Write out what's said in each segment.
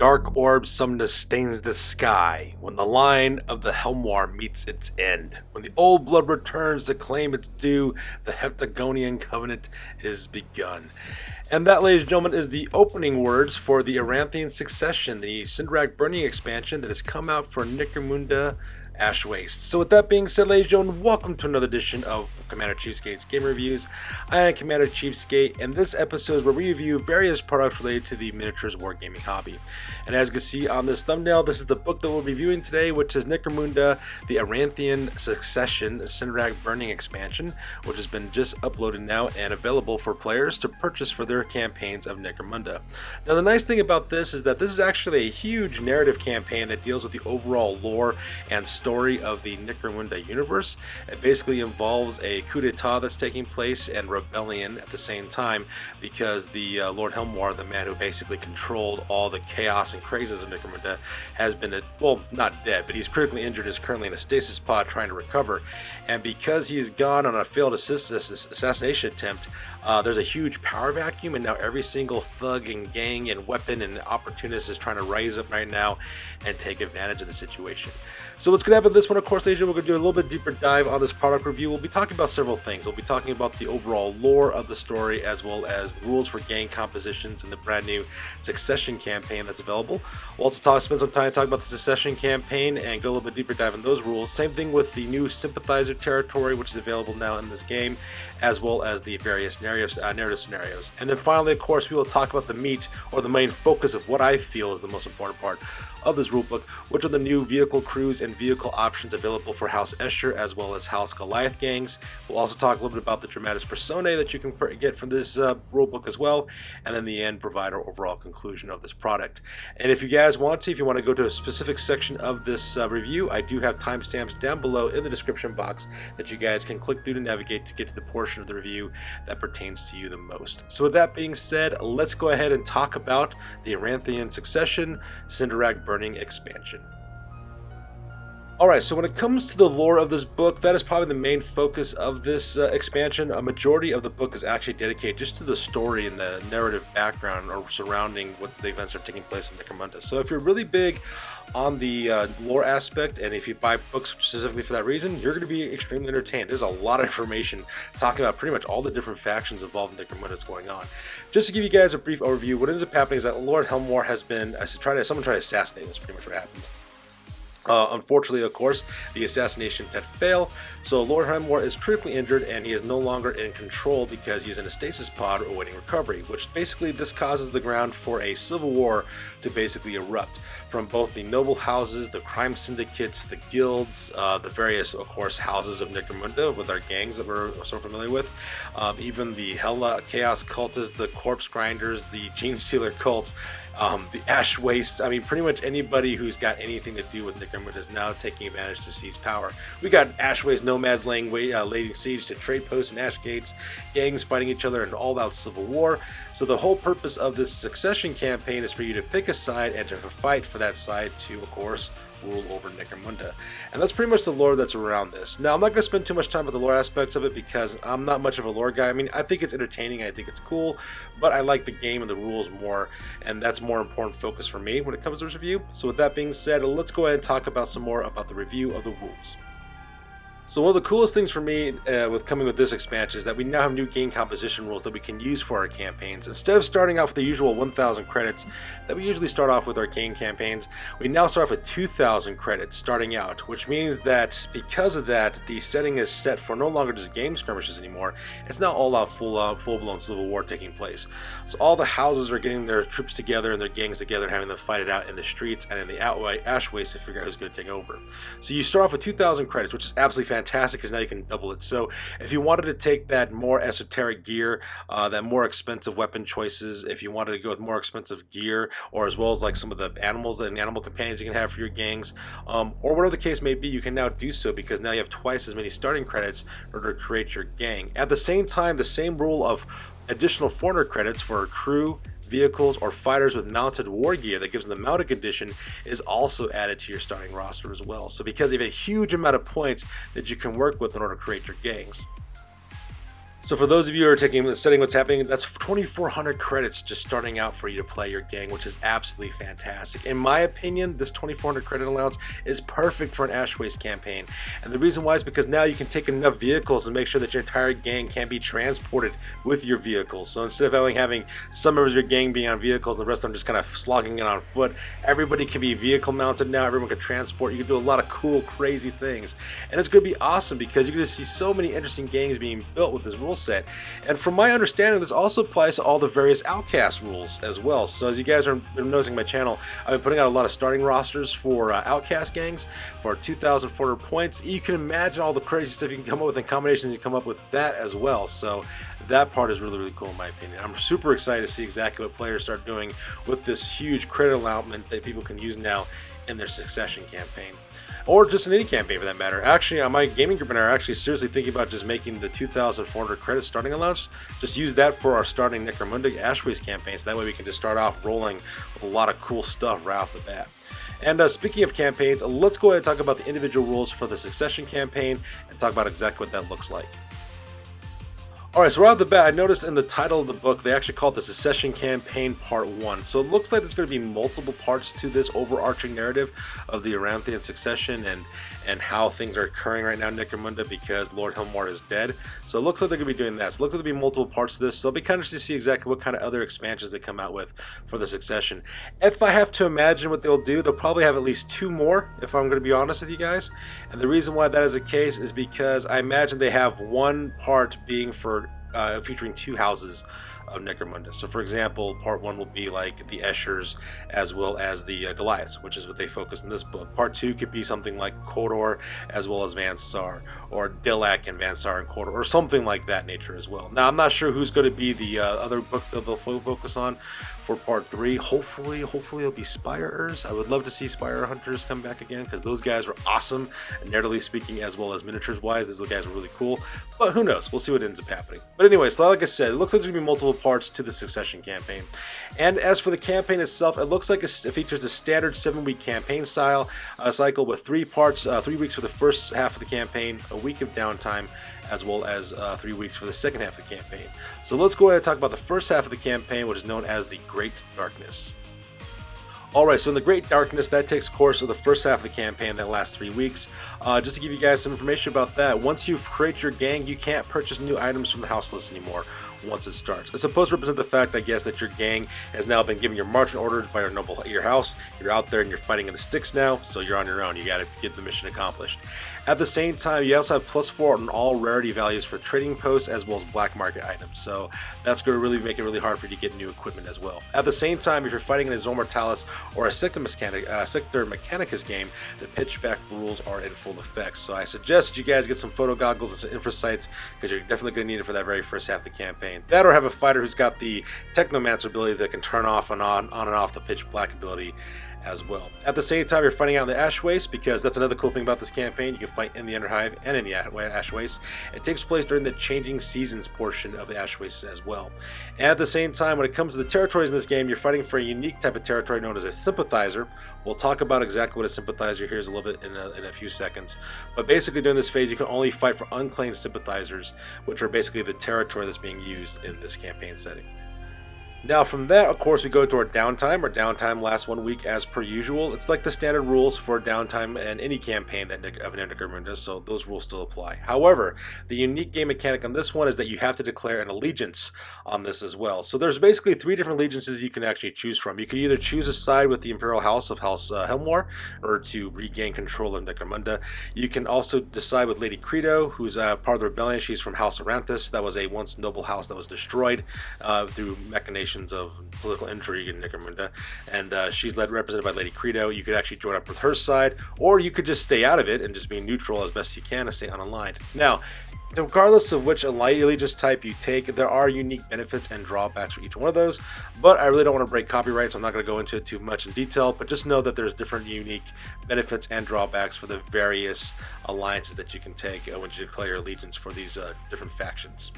dark orb sumnus stains the sky, when the line of the Helmwar meets its end. When the old blood returns to claim its due, the Heptagonian covenant is begun. And that, ladies and gentlemen, is the opening words for the Aranthian Succession, the Cinderak Burning expansion that has come out for Necromunda Ash Waste. So with that being said, ladies and gentlemen, welcome to another edition of Commander Cheapskate's Gamer Reviews. I am Commander Cheapskate, and this episode is where we review various products related to the miniatures wargaming hobby. And as you can see on this thumbnail, this is the book that we're reviewing today, which is Necromunda, the Aranthian Succession Cinderak Burning expansion, which has been just uploaded now and available for players to purchase for their campaigns of Necromunda. Now the nice thing about this is that this is actually a huge narrative campaign that deals with the overall lore and story of the Necromunda universe. It basically involves a coup d'etat that's taking place and rebellion at the same time, because the Lord Helmwar, the man who basically controlled all the chaos and crazes of Necromunda, has been, well, not dead, but he's critically injured, is currently in a stasis pod trying to recover. And because he's gone on a failed assassination attempt, there's a huge power vacuum, and now every single thug and gang and weapon and opportunist is trying to rise up right now and take advantage of the situation. So what's going to happen in this one, of course, ladies and gentlemen, we're going to do a little bit deeper dive on this product review. We'll be talking about several things. We'll be talking about the overall lore of the story, as well as the rules for gang compositions in the brand new Succession campaign that's available. We'll also spend some time talking about the Succession campaign and go a little bit deeper dive in those rules. Same thing with the new Sympathizer territory, which is available now in this game, as well as the various narrative scenarios. And then finally, of course, we will talk about the meat, or the main focus of what I feel is the most important part of this rulebook, which are the new vehicle crews and vehicle options available for House Escher as well as House Goliath gangs. We'll also talk a little bit about the Dramatis Persaone that you can get from this rulebook as well, and then the end provide our overall conclusion of this product. And if you guys want to, if you want to go to a specific section of this review, I do have timestamps down below in the description box that you guys can click through to navigate to get to the portion of the review that pertains to you the most. So with that being said, let's go ahead and talk about the Aranthian Succession Cinderak Burning expansion. Alright, so when it comes to the lore of this book, that is probably the main focus of this expansion. A majority of the book is actually dedicated just to the story and the narrative background or surrounding what the events are taking place in Necromunda. So if you're really big on the lore aspect, and if you buy books specifically for that reason, you're going to be extremely entertained. There's a lot of information talking about pretty much all the different factions involved in Necromunda that's going on. Just to give you guys a brief overview, what ends up happening is that Lord Helmwar has been someone tried to assassinate him. That's pretty much what happened. Unfortunately, of course, the assassination did fail, so Lord Helmwar is critically injured and he is no longer in control because he's in a stasis pod awaiting recovery, which basically this causes the ground for a civil war to basically erupt from both the noble houses, the crime syndicates, the guilds, the various, of course, houses of Necromunda with our gangs that we're so familiar with, even the Hella Chaos cultists, the corpse grinders, the gene stealer cults, the Ash Waste. I mean, pretty much anybody who's got anything to do with Necromunda is now taking advantage to seize power. We got Ash Waste nomads laying siege to trade posts and ash gates, gangs fighting each other in an all-out civil war. So the whole purpose of this Succession campaign is for you to pick a side and to fight for that side to, of course, rule over Necromunda. And that's pretty much the lore that's around this. Now, I'm not going to spend too much time with the lore aspects of it because I'm not much of a lore guy. I mean, I think it's entertaining, I think it's cool, but I like the game and the rules more, and that's more important focus for me when it comes to this review. So with that being said, let's go ahead and talk about some more about the review of the rules. So one of the coolest things for me with coming with this expansion is that we now have new game composition rules that we can use for our campaigns. Instead of starting off with the usual 1,000 credits that we usually start off with our game campaigns, we now start off with 2,000 credits starting out, which means that because of that, the setting is set for no longer just game skirmishes anymore. It's now all out full-blown civil war taking place. So all the houses are getting their troops together and their gangs together and having them fight it out in the streets and in the Ash Waste to figure out who's going to take over. So you start off with 2,000 credits, which is absolutely fantastic because now you can double it. So if you wanted to take that more esoteric gear, that more expensive weapon choices, if you wanted to go with more expensive gear, or as well as like some of the animals and animal companions you can have for your gangs, or whatever the case may be, you can now do so because now you have twice as many starting credits in order to create your gang. At the same time, the same rule of additional 400 credits for a crew, vehicles, or fighters with mounted war gear that gives them the mounted condition is also added to your starting roster as well. So because you have a huge amount of points that you can work with in order to create your gangs. So for those of you who are studying what's happening, that's 2,400 credits just starting out for you to play your gang, which is absolutely fantastic. In my opinion, this 2,400 credit allowance is perfect for an Ash Waste campaign. And the reason why is because now you can take enough vehicles and make sure that your entire gang can be transported with your vehicles. So instead of only having some members of your gang being on vehicles and the rest of them just kind of slogging it on foot, everybody can be vehicle mounted now, everyone can transport, you can do a lot of cool, crazy things. And it's going to be awesome because you're going to see so many interesting gangs being built with this rule set. And from my understanding, this also applies to all the various outcast rules as well. So as you guys are noticing my channel, I've been putting out a lot of starting rosters for outcast gangs for 2,400 points. You can imagine all the crazy stuff you can come up with and combinations you come up with that as well. So that part is really, really cool in my opinion. I'm super excited to see exactly what players start doing with this huge credit allotment that people can use now in their Succession campaign. Or just in any campaign for that matter. Actually, my gaming group and I are actually seriously thinking about just making the 2,400 credit starting allowance. Just use that for our starting Necromunda Ash Waste campaign, so that way we can just start off rolling with a lot of cool stuff right off the bat. And speaking of campaigns, let's go ahead and talk about the individual rules for the Succession campaign and talk about exactly what that looks like. Alright, so right off the bat, I noticed in the title of the book, they actually called it the Succession Campaign Part 1. So it looks like there's going to be multiple parts to this overarching narrative of the Aranthian Succession and how things are occurring right now in Necromunda because Lord Hilmar is dead. So it looks like they're going to be doing that. So it looks like there'll be multiple parts to this. So it'll be kind of interesting to see exactly what kind of other expansions they come out with for the Succession. If I have to imagine what they'll do, they'll probably have at least 2 more, if I'm going to be honest with you guys. And the reason why that is the case is because I imagine they have one part being for featuring 2 houses of Necromunda. So for example, part 1 will be like the Eschers as well as the Goliaths, which is what they focus in this book. Part 2 could be something like Kodor as well as Vansar, or Dilak and Vansar and Kodor, or something like that nature as well. Now I'm not sure who's going to be the other book that they'll focus on for part 3. Hopefully it'll be Spirers. I would love to see Spire Hunters come back again because those guys were awesome, narratively speaking as well as miniatures wise. Those guys were really cool, but who knows, we'll see what ends up happening. But anyway, so like I said, it looks like there's going to be multiple parts to the Succession campaign. And as for the campaign itself, it looks like it features a standard 7-week campaign style cycle with 3 parts, 3 weeks for the first half of the campaign, a week of downtime, as well as 3 weeks for the second half of the campaign. So let's go ahead and talk about the first half of the campaign, which is known as the Great Darkness. Alright, so in the Great Darkness, that takes course of the first half of the campaign that lasts 3 weeks. Just to give you guys some information about that, once you create your gang, you can't purchase new items from the house list anymore once it starts. It's supposed to represent the fact, I guess, that your gang has now been given your marching orders by your house. You're out there and you're fighting in the sticks now, so you're on your own. You gotta get the mission accomplished. At the same time, you also have +4 on all rarity values for trading posts as well as black market items. So that's going to really make it really hard for you to get new equipment as well. At the same time, if you're fighting in a Zone Mortalis or a Sector Mechanicus game, the pitchback rules are in full effect. So I suggest you guys get some photo goggles and some infra sights because you're definitely going to need it for that very first half of the campaign. That or have a fighter who's got the Technomancer ability that can turn off and on and off the pitch black ability as well. At the same time, you're fighting out in the Ash Waste, because that's another cool thing about this campaign. You can fight in the Underhive and in the Ash Waste. It takes place during the changing seasons portion of the Ash Waste as well. And at the same time, when it comes to the territories in this game, you're fighting for a unique type of territory known as a Sympathizer. We'll talk about exactly what a Sympathizer here is a little bit in a few seconds. But basically during this phase, you can only fight for unclaimed Sympathizers, which are basically the territory that's being used in this campaign setting. Now from that, of course, we go into our downtime. Our downtime lasts 1 week as per usual. It's like the standard rules for downtime in any campaign of Necromunda, so those rules still apply. However, the unique game mechanic on this one is that you have to declare an allegiance on this as well. So there's basically 3 different allegiances you can actually choose from. You can either choose a side with the Imperial House of House Helmwar, in order to regain control of Necromunda. You can also decide with Lady Credo, who's part of the rebellion. She's from House Aranthis. That was a once noble house that was destroyed through machinations of political intrigue in Necromunda, and she's represented by Lady Credo. You could actually join up with her side, or you could just stay out of it and just be neutral as best you can and stay unaligned. Now, regardless of which allegiance type you take, there are unique benefits and drawbacks for each one of those, but I really don't want to break copyright, so I'm not going to go into it too much in detail, but just know that there's different unique benefits and drawbacks for the various alliances that you can take when you declare your allegiance for these different factions.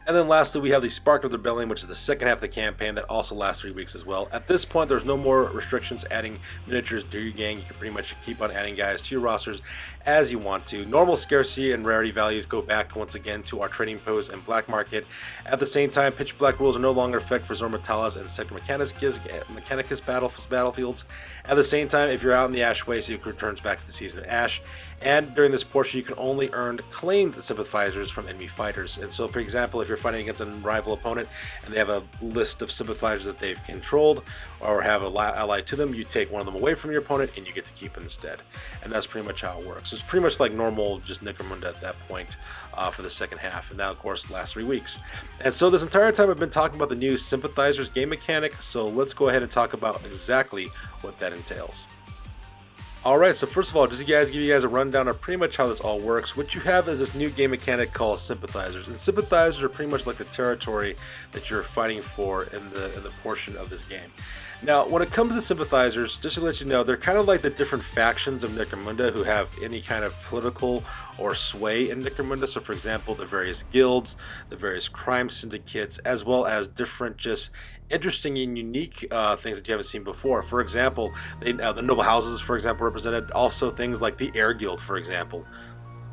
And then lastly, we have the Spark of the Rebellion, which is the second half of the campaign that also lasts 3 weeks as well. At this point, there's no more restrictions adding miniatures to your gang. You can pretty much keep on adding guys to your rosters as you want to. Normal scarcity and rarity values go back once again to our trading post and black market. At the same time, pitch black rules are no longer effect for Zormatalas and Sector Mechanicus battlefields. At the same time, if you're out in the Ash Waste, it returns back to the Season of Ash. And during this portion, you can only earn claimed sympathizers from enemy fighters. And so, for example, if you're fighting against a rival opponent and they have a list of sympathizers that they've controlled or have a ally to them, you take one of them away from your opponent and you get to keep it instead. And that's pretty much how it works. It's pretty much like normal, just Necromunda at that point for the second half. And now, of course, the last 3 weeks. And so this entire time I've been talking about the new sympathizers game mechanic. So let's go ahead and talk about exactly what that entails. Alright, so first of all, just to give you guys a rundown of pretty much how this all works. What you have is this new game mechanic called Sympathizers. And Sympathizers are pretty much like the territory that you're fighting for in the portion of this game. Now, when it comes to Sympathizers, just to let you know, they're kind of like the different factions of Necromunda who have any kind of political or sway in Necromunda. So, for example, the various guilds, the various crime syndicates, as well as different just interesting and unique things that you haven't seen before. For example, the noble houses, for example, represented. Also things like the Air Guild, for example.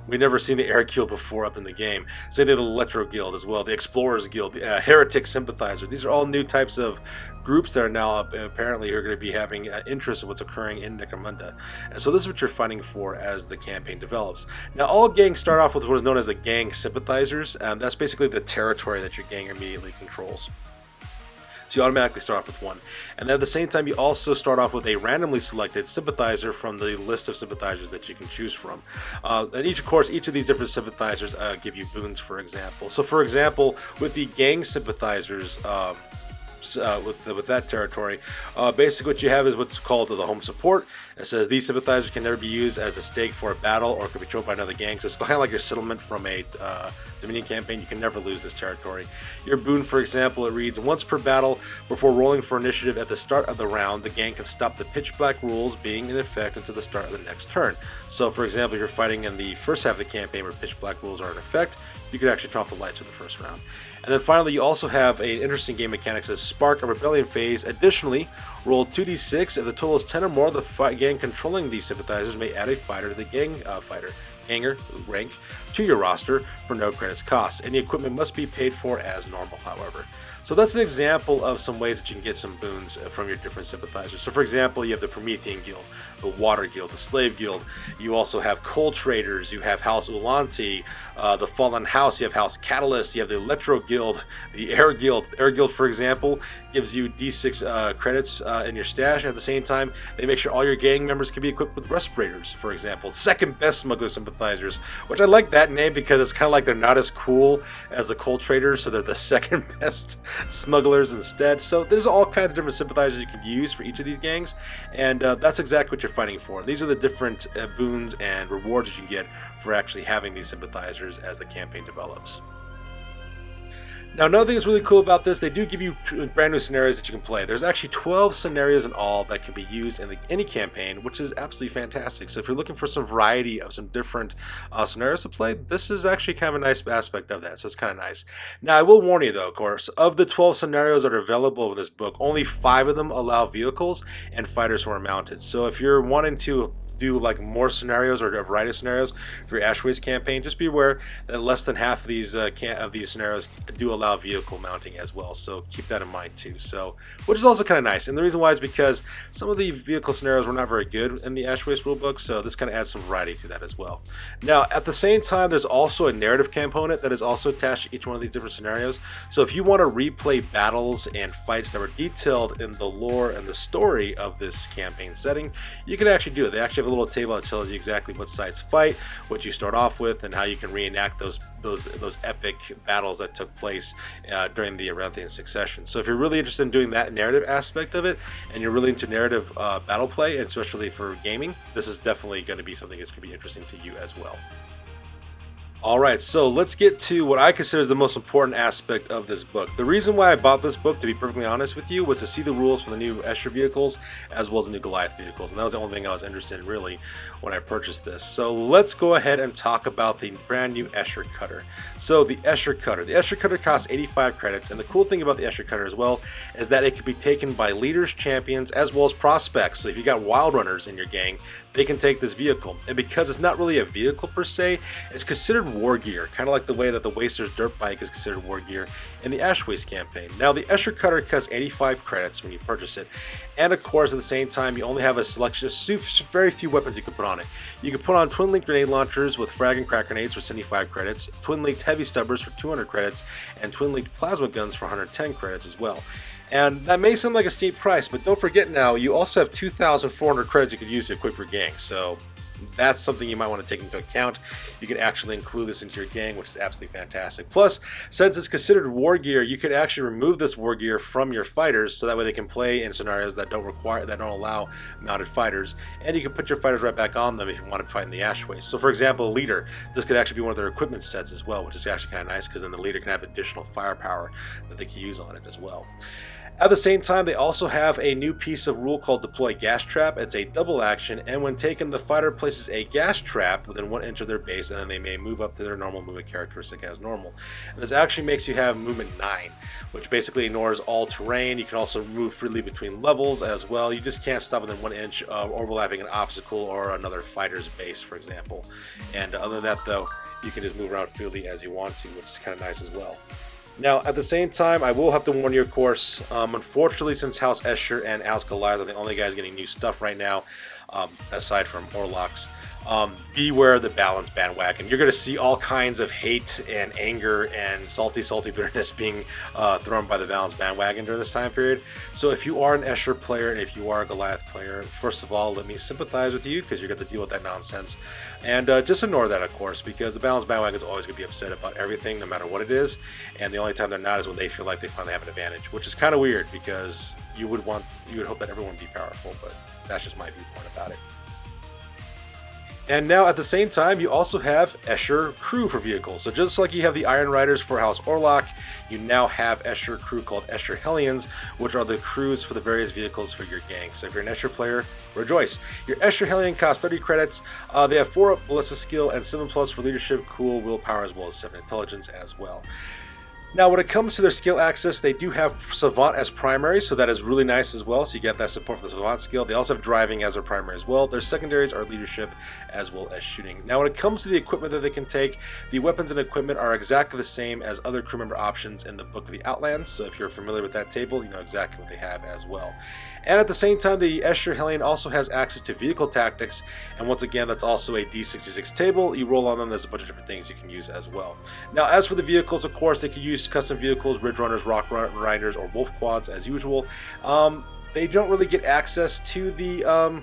We've never seen the Air Guild before up in the game. Say the Electro Guild as well, the Explorers Guild, the Heretic Sympathizers. These are all new types of groups that are now apparently are going to be having interest in what's occurring in Necromunda. And so this is what you're fighting for as the campaign develops. Now, all gangs start off with what is known as the Gang Sympathizers. That's basically the territory that your gang immediately controls. So you automatically start off with one. And then at the same time, you also start off with a randomly selected sympathizer from the list of sympathizers that you can choose from. And each of these different sympathizers give you boons, for example. So for example, with the gang sympathizers, with that territory, basically what you have is what's called the home support. It says these sympathizers can never be used as a stake for a battle or could be controlled by another gang. So it's kind of like your settlement from a Dominion campaign. You can never lose this territory. Your boon, for example, it reads, once per battle before rolling for initiative at the start of the round, the gang can stop the pitch black rules being in effect until the start of the next turn. So for example, if you're fighting in the first half of the campaign where pitch black rules are in effect, you could actually turn off the lights for the first round. And then finally, you also have an interesting game mechanic that says Spark of Rebellion phase. Additionally, roll 2d6. If the total is 10 or more, the gang controlling these sympathizers may add a fighter to the ganger rank to your roster for no credits cost. Any equipment must be paid for as normal, however. So that's an example of some ways that you can get some boons from your different sympathizers. So for example, you have the Promethean Guild, the Water Guild, the Slave Guild. You also have Coal Traders, you have House Ulanti, the Fallen House, you have House Catalyst, you have the Electro Guild, the Air Guild. Air Guild, for example, gives you D6 credits in your stash, and at the same time, they make sure all your gang members can be equipped with respirators, for example. Second best Smuggler Sympathizers, which I like that name because it's kind of like they're not as cool as the Coal Traders, so they're the second best smugglers instead. So there's all kinds of different sympathizers you can use for each of these gangs, and that's exactly what you're fighting for. These are the different boons and rewards that you can get for actually having these sympathizers as the campaign develops. Now, another thing that's really cool about this, they do give you brand new scenarios that you can play. There's actually 12 scenarios in all that can be used in any campaign, which is absolutely fantastic. So if you're looking for some variety of some different scenarios to play, this is actually kind of a nice aspect of that. So it's kind of nice. Now, I will warn you, though, of course, of the 12 scenarios that are available in this book, only 5 of them allow vehicles and fighters who are mounted. So if you're wanting to do like more scenarios or a variety of scenarios for your Ash Waste campaign, just be aware that less than half of these scenarios do allow vehicle mounting as well, so keep that in mind too. So, which is also kind of nice, and the reason why is because some of the vehicle scenarios were not very good in the Ash Waste rulebook, so this kind of adds some variety to that as well. Now, at the same time, there's also a narrative component that is also attached to each one of these different scenarios. So if you want to replay battles and fights that were detailed in the lore and the story of this campaign setting, you can actually do it. They actually have a little table that tells you exactly what sites fight, what you start off with, and how you can reenact those epic battles that took place during the Aranthian Succession. So if you're really interested in doing that narrative aspect of it, and you're really into narrative battle play, especially for gaming, this is definitely going to be something that's going to be interesting to you as well. Alright, so let's get to what I consider is the most important aspect of this book. The reason why I bought this book, to be perfectly honest with you, was to see the rules for the new Escher vehicles as well as the new Goliath vehicles. And that was the only thing I was interested in really when I purchased this. So let's go ahead and talk about the brand new Escher Cutter. So the Escher Cutter. The Escher Cutter costs 85 credits, and the cool thing about the Escher Cutter as well is that it can be taken by leaders, champions, as well as prospects. So if you got wild runners in your gang, they can take this vehicle. And because it's not really a vehicle per se, it's considered war gear, kind of like the way that the Waster's dirt bike is considered war gear in the Ash Waste campaign. Now the Escher Cutter costs 85 credits when you purchase it, and of course at the same time you only have a selection of very few weapons you can put on it. You can put on twin linked grenade launchers with frag and crack grenades for 75 credits, twin linked heavy stubbers for 200 credits, and twin linked plasma guns for 110 credits as well. And that may sound like a steep price, but don't forget now, you also have 2,400 credits you could use to equip your gang, so that's something you might want to take into account. You can actually include this into your gang, which is absolutely fantastic. Plus, since it's considered war gear, you could actually remove this war gear from your fighters, so that way they can play in scenarios that don't allow mounted fighters, and you can put your fighters right back on them if you want to fight in the Ash Waste. So for example, a leader, this could actually be one of their equipment sets as well, which is actually kind of nice because then the leader can have additional firepower that they can use on it as well. At the same time, they also have a new piece of rule called Deploy Gas Trap. It's a double action, and when taken, the fighter places a gas trap within 1 inch of their base, and then they may move up to their normal movement characteristic as normal. And this actually makes you have movement 9, which basically ignores all terrain. You can also move freely between levels as well. You just can't stop within 1 inch of overlapping an obstacle or another fighter's base, for example. And other than that, though, you can just move around freely as you want to, which is kind of nice as well. Now, at the same time, I will have to warn you, of course, unfortunately, since House Escher and House Goliath are the only guys getting new stuff right now, aside from Orlocks, beware the balance bandwagon. You're going to see all kinds of hate and anger and salty bitterness being thrown by the balance bandwagon during this time period. So if you are an Escher player and if you are a Goliath player, first of all, let me sympathize with you because you're going to deal with that nonsense. And just ignore that, of course, because the balance bandwagon is always going to be upset about everything, no matter what it is. And the only time they're not is when they feel like they finally have an advantage, which is kind of weird because you would hope that everyone would be powerful, but that's just my viewpoint about it. And now at the same time, you also have Escher crew for vehicles. So just like you have the Iron Riders for House Orlok, you now have Escher crew called Escher Hellions, which are the crews for the various vehicles for your gang. So if you're an Escher player, rejoice. Your Escher Hellion costs 30 credits. They have 4 up Ballista skill and 7 plus for leadership, cool, willpower, as well as 7 intelligence as well. Now, when it comes to their skill access, they do have Savant as primary, so that is really nice as well. So you get that support for the Savant skill. They also have driving as their primary as well. Their secondaries are leadership as well as shooting. Now, when it comes to the equipment that they can take, the weapons and equipment are exactly the same as other crew member options in the Book of the Outlands. So if you're familiar with that table, you know exactly what they have as well. And at the same time, the Escher Hellion also has access to vehicle tactics, and once again, that's also a D66 table. You roll on them, there's a bunch of different things you can use as well. Now, as for the vehicles, of course, they can use custom vehicles, Ridge Runners, Rock Riders, or Wolf Quads as usual. They don't really get access to the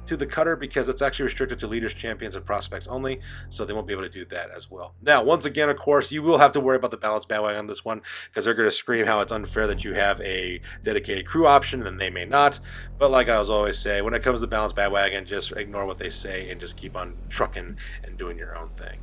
to the cutter because it's actually restricted to leaders, champions, and prospects only, so they won't be able to do that as well. Now, once again, of course, you will have to worry about the balance bandwagon on this one because they're going to scream how it's unfair that you have a dedicated crew option and they may not. But like I always say, when it comes to balance bandwagon, just ignore what they say and just keep on trucking and doing your own thing.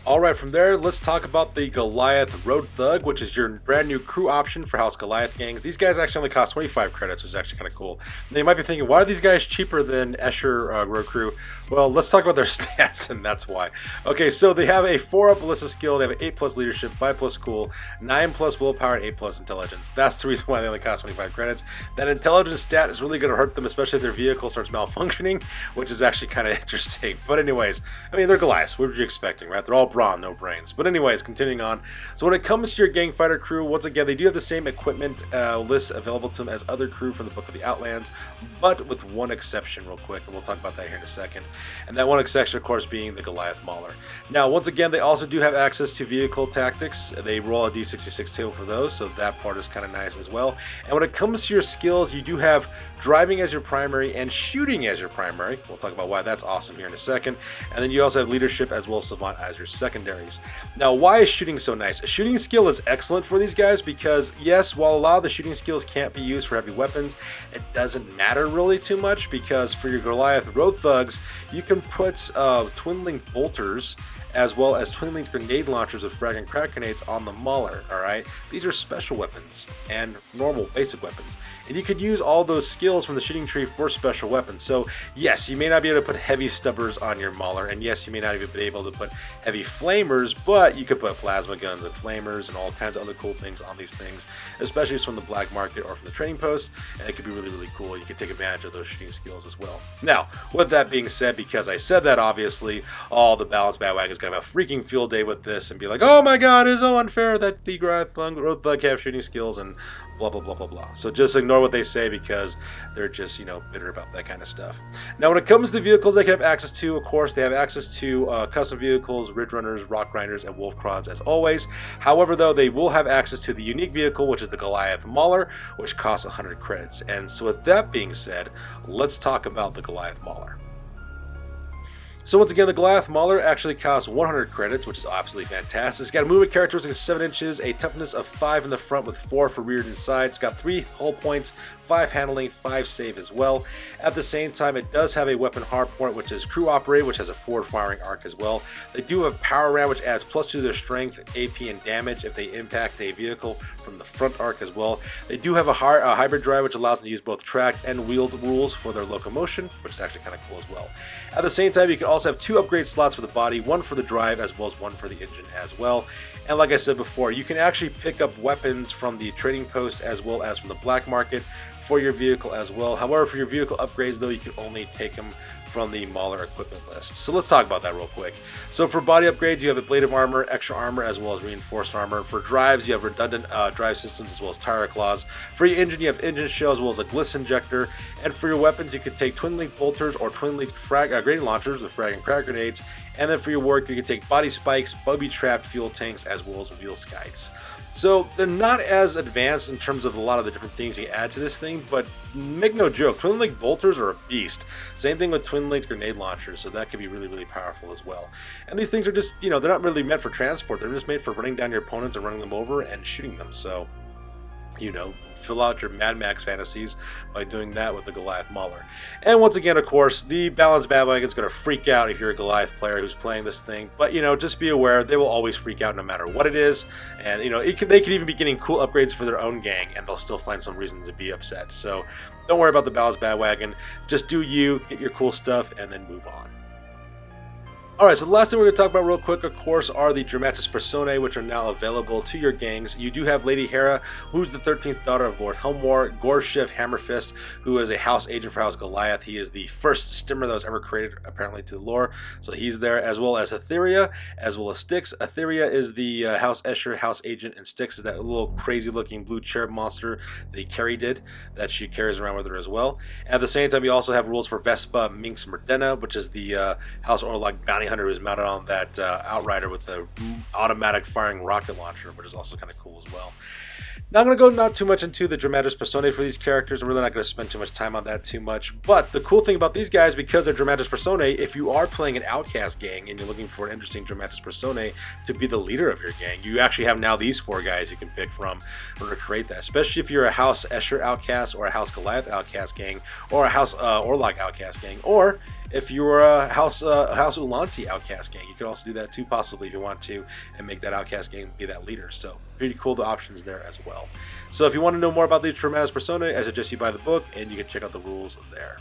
Alright, from there, let's talk about the Goliath Road Thug, which is your brand new crew option for House Goliath gangs. These guys actually only cost 25 credits, which is actually kind of cool. And you might be thinking, why are these guys cheaper than Escher Road Crew? Well, let's talk about their stats, and that's why. Okay, so they have a 4-up Ballista skill, they have an 8 plus leadership, 5 plus cool, 9 plus willpower, and 8 plus intelligence. That's the reason why they only cost 25 credits. That intelligence stat is really going to hurt them, especially if their vehicle starts malfunctioning, which is actually kind of interesting. But anyways, I mean, they're Goliaths. What were you expecting, right? They're all brawn, no brains. But anyways, continuing on. So when it comes to your gang fighter crew, once again, they do have the same equipment list available to them as other crew from the Book of the Outlands, but with one exception real quick, and we'll talk about that here in a second. And that one exception, of course, being the Goliath Mauler. Now, once again, they also do have access to vehicle tactics. They roll a D66 table for those, so that part is kind of nice as well. And when it comes to your skills, you do have driving as your primary and shooting as your primary. We'll talk about why that's awesome here in a second. And then you also have leadership as well as Savant as your secondaries. Now, why is shooting so nice? A shooting skill is excellent for these guys because, yes, while a lot of the shooting skills can't be used for heavy weapons, it doesn't matter really too much because for your Goliath road thugs, you can put twin-linked bolters as well as twin-linked grenade launchers with frag and crack grenades on the Mauler, alright? These are special weapons and normal basic weapons. And you could use all those skills from the shooting tree for special weapons. So yes, you may not be able to put heavy stubbers on your Mauler, and yes, you may not even be able to put heavy flamers, but you could put plasma guns and flamers and all kinds of other cool things on these things, especially from the black market or from the trading post, and it could be really, really cool. You can take advantage of those shooting skills as well. Now, with that being said, because I said that, obviously, all the balanced bandwagon is going to have a freaking field day with this and be like, oh my god, it's so unfair that the road thug have shooting skills and blah blah blah blah blah. So just ignore what they say because they're just, you know, bitter about that kind of stuff. Now when it comes to the vehicles they can have access to, of course they have access to custom vehicles, ridge runners, rock grinders, and wolf crawds as always. However though, they will have access to the unique vehicle, which is the Goliath Mauler, which costs 100 credits. And so with that being said, let's talk about the Goliath Mauler. So once again, the Goliath Mauler actually costs 100 credits, which is absolutely fantastic. It's got a movement characteristic of 7 inches, a toughness of 5 in the front with 4 for rear and side. It's got 3 hull points, 5 handling, 5 save as well. At the same time, it does have a weapon hard point, which is crew operated, which has a forward firing arc as well. They do have power ram, which adds +2 to their strength, AP, and damage if they impact a vehicle from the front arc as well. They do have a hybrid drive, which allows them to use both tracked and wheeled rules for their locomotion, which is actually kind of cool as well. At the same time, you can also have 2 upgrade slots for the body, 1 for the drive as well as 1 for the engine as well. And like I said before, you can actually pick up weapons from the trading post as well as from the black market for your vehicle as well. However, for your vehicle upgrades though, you can only take them from the Mauler equipment list. So let's talk about that real quick. So for body upgrades, you have a blade of armor, extra armor, as well as reinforced armor. For drives, you have redundant drive systems as well as tire claws. For your engine, you have engine shell as well as a gliss injector. And for your weapons, you can take twin-linked bolters or twin-linked grenade launchers with frag and crack grenades. And then for your work, you can take body spikes, buggy-trapped fuel tanks, as well as wheel skites. So they're not as advanced in terms of a lot of the different things you add to this thing, but make no joke, twin-linked bolters are a beast. Same thing with twin-linked grenade launchers, so that could be really, really powerful as well. And these things are just, you know, they're not really meant for transport, they're just made for running down your opponents and running them over and shooting them. So, you know, fill out your Mad Max fantasies by doing that with the Goliath Mauler. And once again, of course, the balanced bandwagon is going to freak out if you're a Goliath player who's playing this thing. But, you know, just be aware, they will always freak out no matter what it is. And, you know, they could even be getting cool upgrades for their own gang, and they'll still find some reason to be upset. So don't worry about the balanced bandwagon. Just do you, get your cool stuff, and then move on. Alright, so the last thing we're going to talk about real quick, of course, are the Dramatis Persaone, which are now available to your gangs. You do have Lady Hera, who's the 13th daughter of Lord Helmwar, Gorshiv Hammerfist, who is a house agent for House Goliath. He is the first stimmer that was ever created, apparently, to the lore. So he's there, as well as Etheria, as well as Styx. Etheria is the House Escher house agent, and Styx is that little crazy-looking blue cherub monster that Carrie did, that she carries around with her as well. At the same time, you also have rules for Vespa Minx Merdena, which is the House Orlog bounty hunter who's mounted on that Outrider with the automatic firing rocket launcher, which is also kind of cool as well. Now I'm going to go not too much into the Dramatis Persaone for these characters. I'm really not going to spend too much time on that too much. But the cool thing about these guys, because they're Dramatis Persaone, if you are playing an outcast gang and you're looking for an interesting Dramatis Persaone to be the leader of your gang, you actually have now these 4 guys you can pick from in order to create that. Especially if you're a House Escher outcast or a House Goliath outcast gang or a House Orlog outcast gang, or if you're a House Ulanti outcast gang, you could also do that too, possibly, if you want to, and make that outcast gang be that leader. So pretty cool, the options there as well. So if you want to know more about these Dramatis Persaone, I suggest you buy the book and you can check out the rules there.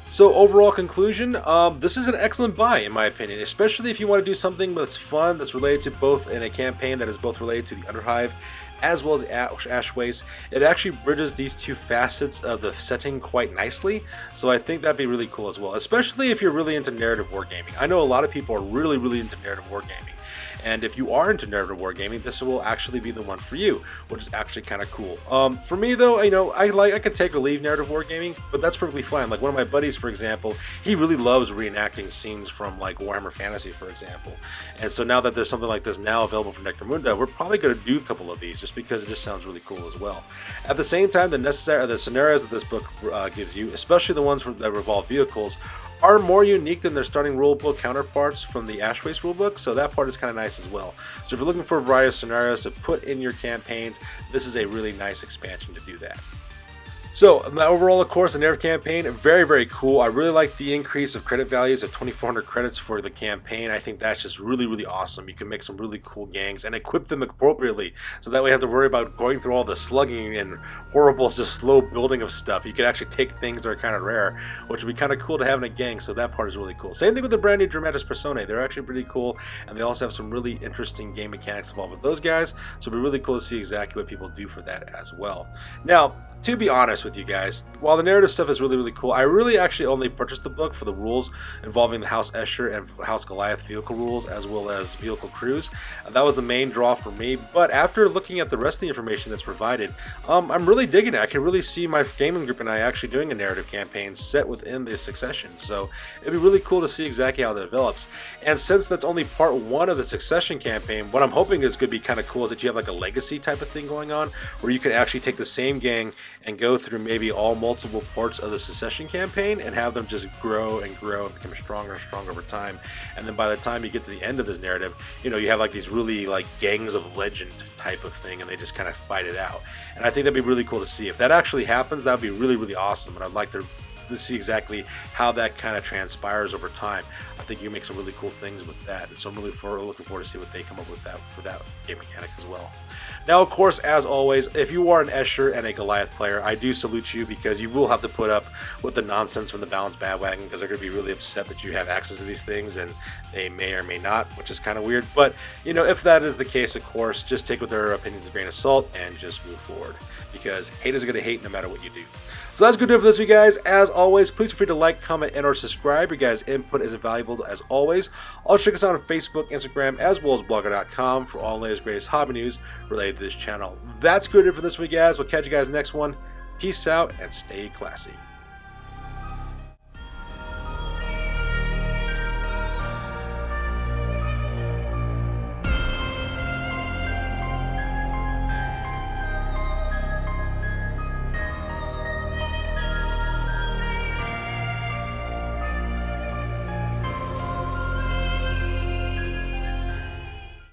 So overall conclusion, this is an excellent buy in my opinion, especially if you want to do something that's fun, that's related to both, in a campaign that is both related to the Underhive as well as Ashways. It actually bridges these 2 facets of the setting quite nicely, so I think that'd be really cool as well, especially if you're really into narrative wargaming. I know a lot of people are really into narrative wargaming, and if you are into narrative wargaming, this will actually be the one for you, which is actually kind of cool. For me though, you know, I could take or leave narrative wargaming, but that's perfectly fine. Like one of my buddies, for example, he really loves reenacting scenes from like Warhammer Fantasy, for example. And so now that there's something like this now available for Necromunda, we're probably going to do a couple of these just because it just sounds really cool as well. At the same time, the scenarios that this book gives you, especially the ones that revolve vehicles, are more unique than their starting rulebook counterparts from the Ashways rulebook, so that part is kind of nice as well. So if you're looking for a variety of scenarios to put in your campaigns, this is a really nice expansion to do that. So overall, of course, the narrative campaign, very, very cool. I really like the increase of credit values of 2,400 credits for the campaign. I think that's just really, really awesome. You can make some really cool gangs and equip them appropriately, so that way you have to worry about going through all the slugging and horrible, just slow building of stuff. You can actually take things that are kind of rare, which would be kind of cool to have in a gang, so that part is really cool. Same thing with the brand new Dramatis Persaone. They're actually pretty cool, and they also have some really interesting game mechanics involved with those guys, so it'll be really cool to see exactly what people do for that as well. Now, to be honest with you guys, while the narrative stuff is really, really cool, I really actually only purchased the book for the rules involving the House Escher and House Goliath vehicle rules, as well as vehicle crews. That was the main draw for me, but after looking at the rest of the information that's provided, I'm really digging it. I can really see my gaming group and I actually doing a narrative campaign set within the Succession, so it'd be really cool to see exactly how that develops. And since that's only part one of the Succession campaign, what I'm hoping is going to be kind of cool is that you have like a legacy type of thing going on, where you can actually take the same gang and go through maybe all multiple parts of the Succession campaign and have them just grow and grow and become stronger and stronger over time. And then by the time you get to the end of this narrative, you know, you have like these really like gangs of legend type of thing, and they just kind of fight it out. And I think that'd be really cool to see. If that actually happens, that'd be really, really awesome, and I'd like to see exactly how that kind of transpires over time. I think you make some really cool things with that, so I'm really looking forward to see what they come up with that for that game mechanic as well. Now, of course, as always, if you are an Escher and a Goliath player, I do salute you, because you will have to put up with the nonsense from the Balance Bandwagon, because they're going to be really upset that you have access to these things, and they may or may not, which is kind of weird. But, you know, if that is the case, of course, just take with their opinions with a grain of salt and just move forward, because haters are going to hate no matter what you do. So that's good to do for this week, guys. As always, please feel free to like, comment, and or subscribe. Your guys' input is invaluable as always. Also check us out on Facebook, Instagram, as well as blogger.com for all the latest, greatest hobby news related to this channel. That's good for this week, guys. We'll catch you guys next one. Peace out and stay classy.